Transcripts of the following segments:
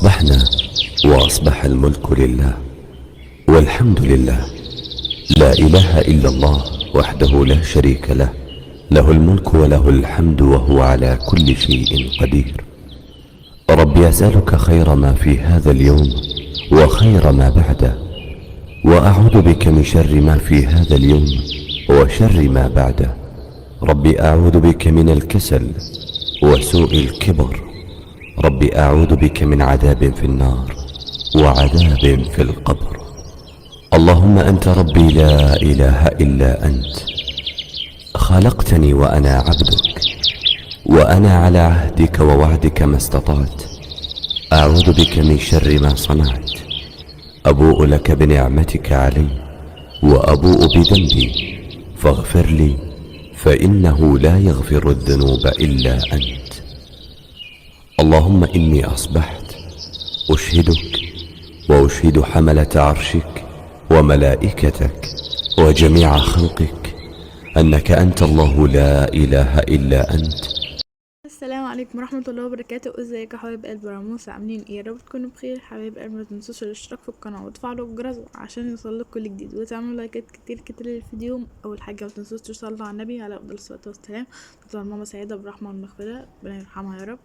أصبحنا وأصبح الملك لله والحمد لله، لا إله إلا الله وحده لا شريك له، له الملك وله الحمد وهو على كل شيء قدير. رب أسألك خير ما في هذا اليوم وخير ما بعده، وأعوذ بك من شر ما في هذا اليوم وشر ما بعده. رب أعوذ بك من الكسل وسوء الكبر. رب أعوذ بك من عذاب في النار وعذاب في القبر. اللهم أنت ربي لا إله إلا أنت، خلقتني وأنا عبدك، وأنا على عهدك ووعدك ما استطعت. أعوذ بك من شر ما صنعت. أبوء لك بنعمتك علي وأبوء بذنبي، فاغفر لي فإنه لا يغفر الذنوب إلا أنت. اللهم إني أصبحت أشهدك وأشهد حملة عرشك وملائكتك وجميع خلقك أنك أنت الله لا إله إلا أنت. السلام عليكم ورحمة الله وبركاته. ازيكم يا حبايب قلب راموس؟ عاملين ايه؟ يا رب تكونوا بخير. حبايب قلب ما تنسوش الاشتراك في القناة وتفعلوا الجرس عشان يوصلك كل جديد، وتعملوا لايكات كتير للفيديو. اول حاجة ما تنسوش تصلوا على النبي على افضل الصلاة والسلام. طبعا ماما سعيدة بالرحمة والمغفرة، ربنا يرحمها يا رب.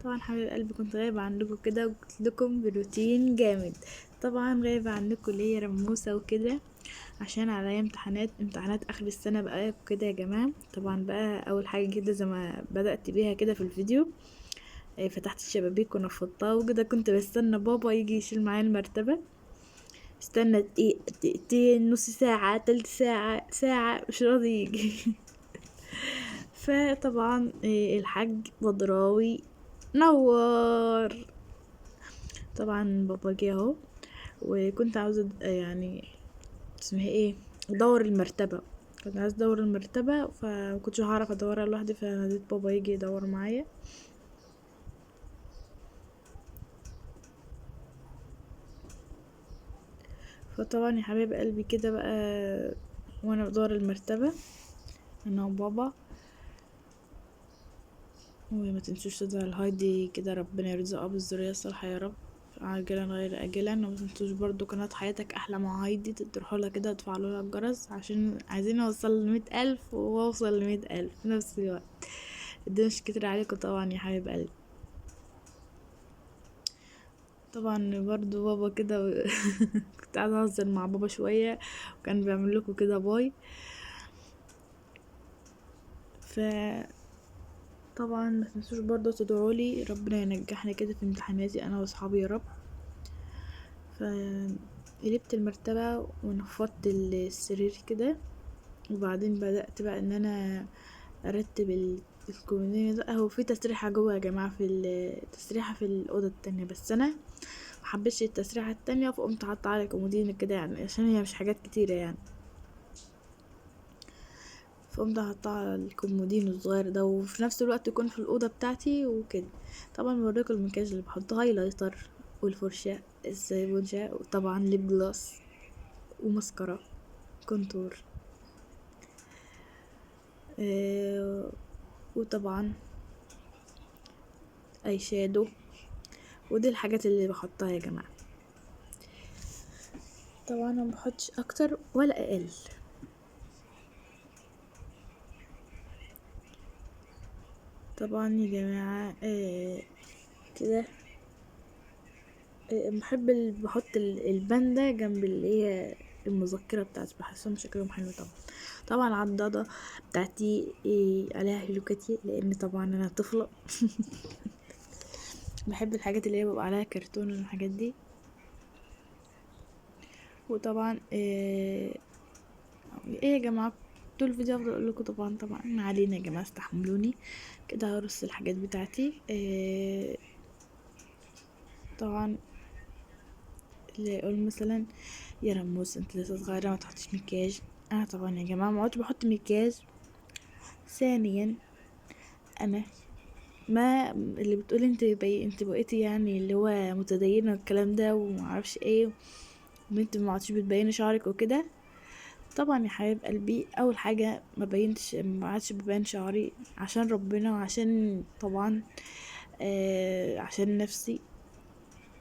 طبعا حبايب قلبي كنت غايبة عنكم كده وقلت لكم بروتين جامد. طبعا غايبة عنكم ليه يا رموسة وكده؟ عشان عليا امتحانات اخر السنه بقى كده يا جماعه. طبعا بقى اول حاجه كده زي ما بدات بيها كده في الفيديو، فتحت الشبابيك ونفضتها وكده. كنت بستنى بابا يجي يشيل معايا المرتبه، استنى دقيقتين، نص ساعه، تلت ساعه، ساعه، مش راضي يجي. فطبعا الحاج بدراوي نور. طبعا بابا جه اهو، وكنت عاوزه يعني اسمها ايه، ادور المرتبه. كنت عايز ادور المرتبه فمكنتش هعرف ادورها لوحدي، فناديت بابا يجي يدور معايا. فطبعا يا حبايب قلبي كده بقى وانا بدور المرتبه انا وبابا. وما تنسوش تدعوا لهايدي كده ربنا يرزقها بالذريه الصالحه يا رب، عاجلا غير اجلا. وما تنسوش برضو قناه حياتك احلى مع هايدي تروحوا لها كده وتفعلوا لها الجرس عشان عايزين نوصل ل100,000 واوصل ل100,000 في نفس الوقت. الدنيا مش كتير عليكم طبعا يا حبايب قلبي. طبعا برضو بابا كده كنت قاعدة اهزر مع بابا شوية وكان بيعمل لكم كده باي. ف طبعا ما تنسوش برضو تدعولي ربنا ينجحني كده في امتحاناتي انا واصحابي يا رب. قلبت المرتبة ونفضت السرير كده، وبعدين بدأت بقى ان انا ارتب الكومودين ده. هو في تسريحة جوه يا جماعة، في التسريحة في الأوضة التانية، بس أنا محبتش التسريحة التانية فقمت حاطة على كومودين كده يعني عشان هي مش حاجات كتيرة يعني. فقمت حاطاه على الكومودين الصغير ده وفي نفس الوقت يكون في الأوضة بتاعتي وكده. طبعا بوريكم المكياج اللي بحطه، هايلايتر والفرشة السيبونشا، وطبعا ليب جلاس وماسكارا كونتور، وطبعا اي شادو. ودي الحاجات اللي بحطها يا جماعة. طبعا انا مبحطش اكتر ولا اقل. طبعا يا جماعة كده بحب بحط الباندا جنب اللي هي المذكرة بتاعتي، بحسهم شكلهم حلو. طبعا العضادة بتاعتي عليها هيلو كيتي لان طبعا انا طفلة. بحب الحاجات اللي هي بيبقى عليها كرتون والحاجات دي. وطبعا ايه يا جماعة، طول الفيديو افضل اقول لكم طبعا ما علينا يا جماعة، استحملوني كده. هرص الحاجات بتاعتي طبعا اللي يقول مثلا يا رموس انت لسه صغيرة ما تحطش مكياج. انا طبعا يا جماعة ما عدتش بحط مكياج. ثانيا انا ما اللي بتقول انت بقيتي يعني اللي هو متدينة والكلام ده ومعرفش ايه، وانت ما عدتش بتبيني شعرك وكده. طبعا يا حبايب قلبي اول حاجه ما عادش ببين شعري عشان ربنا وعشان طبعا عشان نفسي.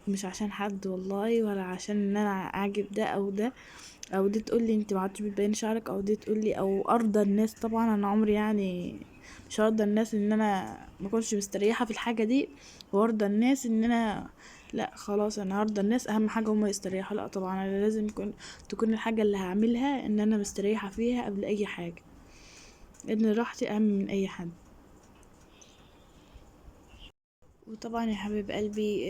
مش عشان حد والله، ولا عشان ان انا اعجب ده او ده، او دي تقولي انت ما عدتش بتبيني شعرك، او دي تقولي او ارضى الناس. طبعا انا عمري يعني مش هرضى الناس ان انا ما كنتش مستريحه في الحاجه دي، وارضى الناس ان انا لا خلاص انا هرضى الناس، اهم حاجه هما يستريحوا. لا طبعا انا لازم تكون الحاجه اللي هعملها ان انا مستريحه فيها قبل اي حاجه، لان راحتي اهم من اي حد. وطبعا يا حبيب قلبي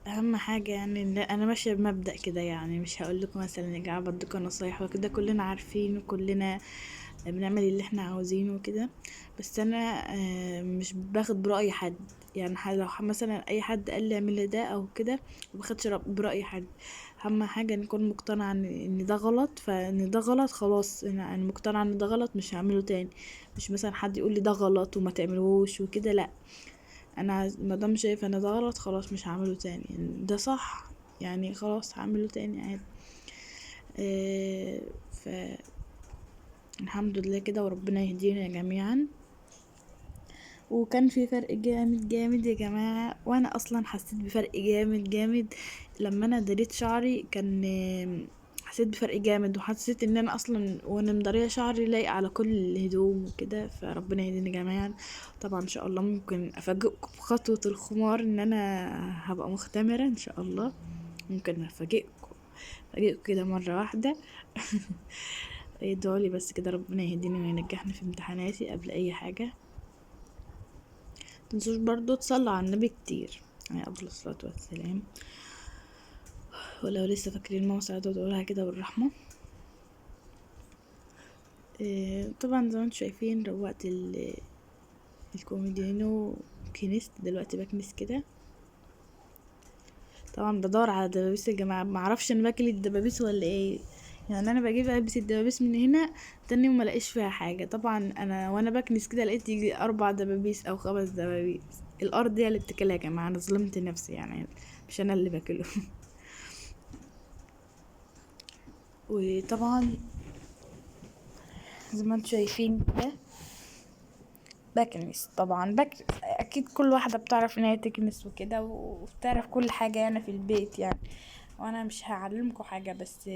اهم حاجه يعني إن انا ماشيه بمبدأ كده، يعني مش هقول لكم مثلا يا جماعه بدكم نصايح وكده، كلنا عارفين وكلنا بنعمل اللي احنا عاوزينه وكده. بس انا مش باخد برأي حد، يعني لو مثلا اي حد قال لي اعمل ده او كده ما باخدش برأي حد. اهم حاجه نكون مقتنعه ان ده غلط، فان ده غلط خلاص انا مقتنعه ان ده غلط مش هعمله تاني. مش مثلا حد يقول لي ده غلط وما تعملوش وكده، لا انا مادام شايفه ان ده غلط خلاص مش هعمله تاني، يعني ده صح يعني خلاص هعمله تاني عادي. ف الحمد لله كده، وربنا يهدينا جميعا. وكان في فرق جامد جامد يا جماعة، وانا اصلا حسيت بفرق جامد جامد لما انا دريت شعري. كان حسيت بفرق جامد، وحسيت ان انا اصلا وانا مداريه شعري لايق على كل الهدوم وكده. فربنا يهدينا جميعا. طبعا ان شاء الله ممكن افاجئكم بخطوة الخمار، ان انا هبقى مختمرة ان شاء الله. ممكن افاجئكم كده مرة واحدة. ادعوا لي بس كده ربنا يهديني وينجحني في امتحاناتي قبل اي حاجة. متنسوش برضو تصلوا على النبي كتير عليه افضل الصلاة والسلام، ولو لسه فاكرين ماما ساعتها تقولها كده بالرحمة. طبعا زي ما انتم شايفين روقت الكوميديانو، كنست دلوقتي بكنس كده. طبعا بدور على دبابيس يا جماعه، ما اعرفش انا باكل الدبابيس ولا ايه. يعني انا بجيب البس الدبابيس من هنا تاني وما لاقيش فيها حاجه. طبعا انا وانا بكنس كده لقيت يجي 4 دبابيس او 5 دبابيس. الارض هي اللي بتاكلها يا جماعه، انا ظلمت نفسي يعني، مش انا اللي باكله. وطبعا زي ما انتم شايفين كده بكنس. طبعا اكيد كل واحده بتعرف ان هي تكنس وكده، وبتعرف كل حاجه يعني في البيت يعني. وانا مش هعلمكم حاجه، بس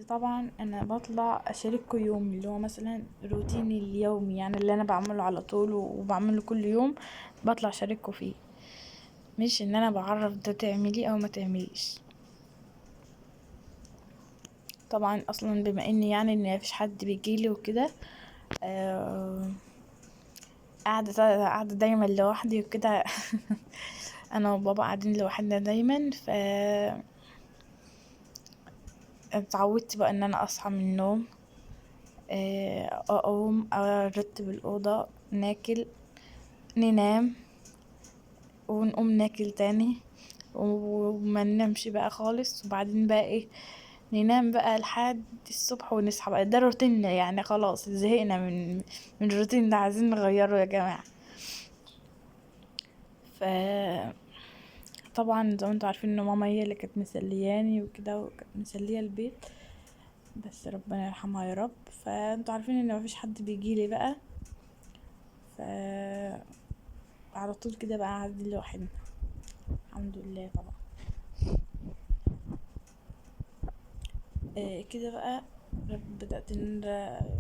طبعا انا بطلع اشارككم يومي اللي هو مثلا روتيني اليومي، يعني اللي انا بعمله على طول وبعمله كل يوم بطلع اشارككم فيه، مش ان انا بعرف ده تعمليه او ما تعمليش. طبعا اصلا بما اني يعني ان مفيش حد بيجيلي وكده، آه، قاعدة دايما لوحدي وكده. انا وبابا قاعدين لوحدنا دايما. اتعودت بقى ان انا اصحى من النوم، اقوم ارتب الاوضه، ناكل، ننام، ونقوم ناكل تاني، وما ننامش بقى خالص. وبعدين بقى ايه، ننام بقى لحد الصبح ونصحى بقى. ده روتين يعني، خلاص زهقنا من الروتين ده، عايزين نغيره يا جماعه. ف طبعا زي ما انتوا عارفين ان ماما هي اللي كانت مسلياني وكده، وكانت مسليه البيت، بس ربنا يرحمها يا رب. فانتوا عارفين ان مفيش حد بيجيلي بقى، ف على طول كده بقى قاعدين لوحدنا. الحمد لله طبعا. كده بقى بدأت ان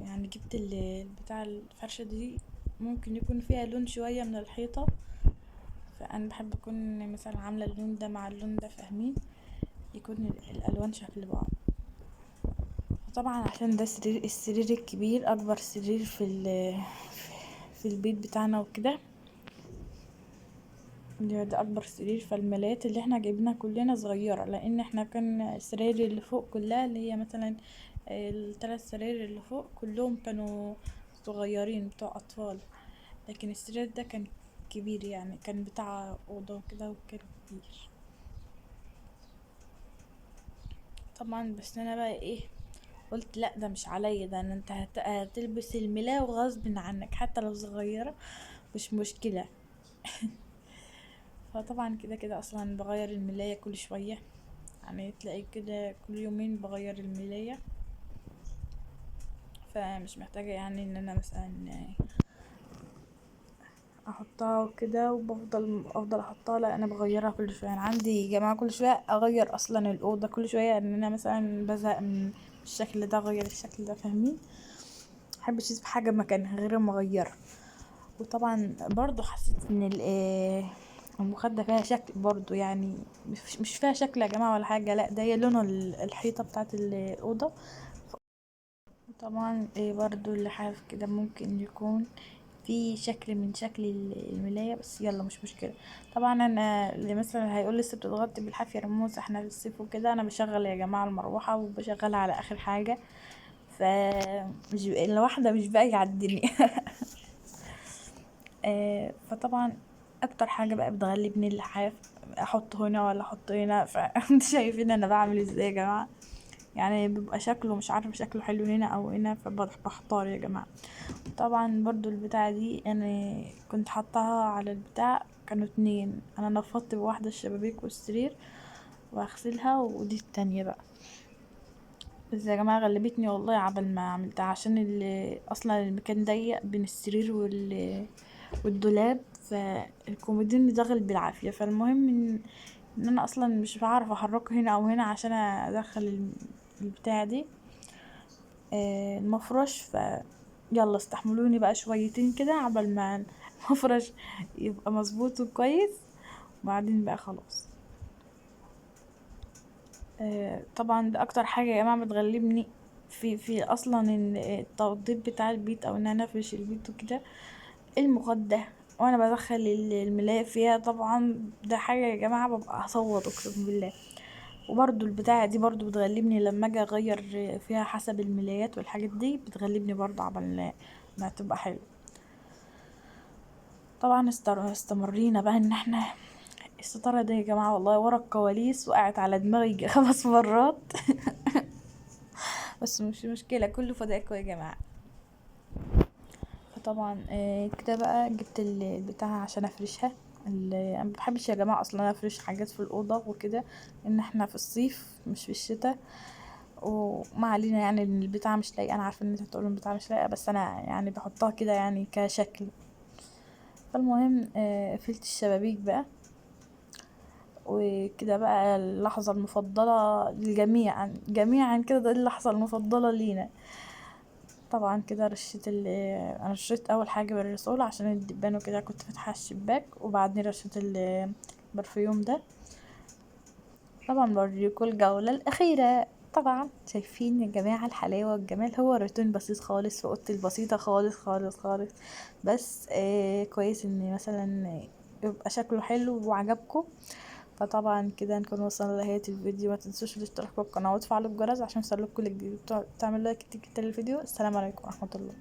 يعني جبت بتاع الفرشة دي، ممكن يكون فيها لون شوية من الحيطة، فانا بحب اكون مثلا عاملة اللون ده مع اللون ده، فاهمين، يكون الالوان شكل بعض. طبعا عشان ده السرير الكبير، اكبر سرير في البيت بتاعنا وكده، ده اكبر سرير. فالملايات اللي احنا جايبينها كلنا صغيرة، لان احنا كان السراير اللي فوق كلها اللي هي مثلا ال3 سراير اللي فوق كلهم كانوا صغيرين بتوع اطفال، لكن السرير ده كان كبير يعني، كان بتاع اوضة كده وكان كبير. طبعا بس انا بقى ايه، قلت لا ده مش عليا، ده انت هتلبس الملاية وغصب عنك حتى لو صغيرة مش مشكلة. فطبعا كده كده اصلا بغير الملاية كل شوية، يعني تلاقي كده كل يومين بغير الملاية، فمش محتاجة يعني ان انا مثلا احطها وكده، افضل احطها. لا انا بغيرها كل شويه، يعني عندي يا جماعه كل شويه اغير اصلا الاوضه كل شويه، ان انا مثلا بزهق من الشكل ده اغير الشكل ده، فاهمين؟ محبش اسيب حاجه مكانها غير ما اغيرها. وطبعا برضو حسيت ان المخدة فيها شكل برضو، يعني مش فيها شكل يا جماعة ولا حاجة، لا ده هي لون الحيطة بتاعت الأوضة. طبعا برضو اللحاف كده ممكن يكون في شكل من شكل الملاية، بس يلا مش مشكلة. طبعا انا اللي مثلا هيقول لسه بتتغطي بالحاف يا رموز، احنا في الصيف وكده. انا بشغل يا جماعة المروحة وبشغلها على اخر حاجة، ف مش الواحدة مش باقية على الدنيا. فطبعا اكتر حاجة بقى بتغلبني اللحاف، احط هنا ولا احط هنا. فانت شايفين انا بعمل ازاي يا جماعة؟ يعني بيبقى شكله مش عارفة شكله حلو هنا او هنا، فبحتار يا جماعة. طبعا برضو البتاعة دي انا كنت حطها على البتاع، كانوا اتنين، انا نفضت بواحدة الشبابيك والسرير واغسلها، ودي التانية بقى. بس يا جماعة غلبتني والله عبل ما عملتها، عشان اصلا المكان ضيق بين السرير والدولاب، فالكومودين دخل بالعافية. فالمهم ان انا اصلا مش بعرف احركه هنا او هنا عشان ادخل البتاعة دي المفرش. يلا استحملوني بقى شويتين كده عبل ما المفرش يبقى مظبوط وكويس، وبعدين بقى خلاص. طبعا ده اكتر حاجة يا جماعة بتغلبني في اصلا ان التوضيب بتاع البيت، او ان انا افرش البيت وكده، المخدة. وانا بدخل الملاية فيها طبعا، ده حاجة يا جماعة ببقى هصوت اقسم بالله. وبرضو البتاعة دي برضو بتغلبني لما اجي اغير فيها حسب الملايات والحاجات دي، بتغلبني برضو عبال ما تبقى حلو. طبعا استمرينا بقى ان احنا الستارة دي يا جماعة والله ورا الكواليس وقعت على دماغي 5 مرات. بس مش مشكلة، كله فداكوا يا جماعة. فطبعا كده بقى جبت البتاع عشان افرشها. انا مبحبش يا جماعة اصلا افرش حاجات في الأوضة وكده، ان احنا في الصيف مش في الشتاء. وما علينا يعني ان البتاع مش لايقة، انا عارفة ان انت هتقولوا البتاع مش لايقة، بس انا يعني بحطها كده يعني كشكل. فالمهم قفلت الشبابيك بقى، وكده بقى اللحظة المفضلة للجميع جميعا كده، ده اللحظة المفضلة لينا. طبعا كده انا رشيت اول حاجة بالرسول عشان الدبان وكده، كنت فاتحة الشباك، وبعدين رشيت البرفيوم ده. طبعا بوريكم الجولة الأخيرة. طبعا شايفين يا جماعة الحلاوة والجمال، هو روتين بسيط خالص في اوضتي البسيطة خالص خالص خالص. بس كويس ان مثلا يبقى شكله حلو وعجبكم. فطبعا كده نكون وصلنا لنهاية الفيديو. ما تنسوش الاشتراك في القناة وتفعلوا الجرس عشان يوصلكوا كل جديد، تعملوا لايك كتير للفيديو. السلام عليكم ورحمة الله.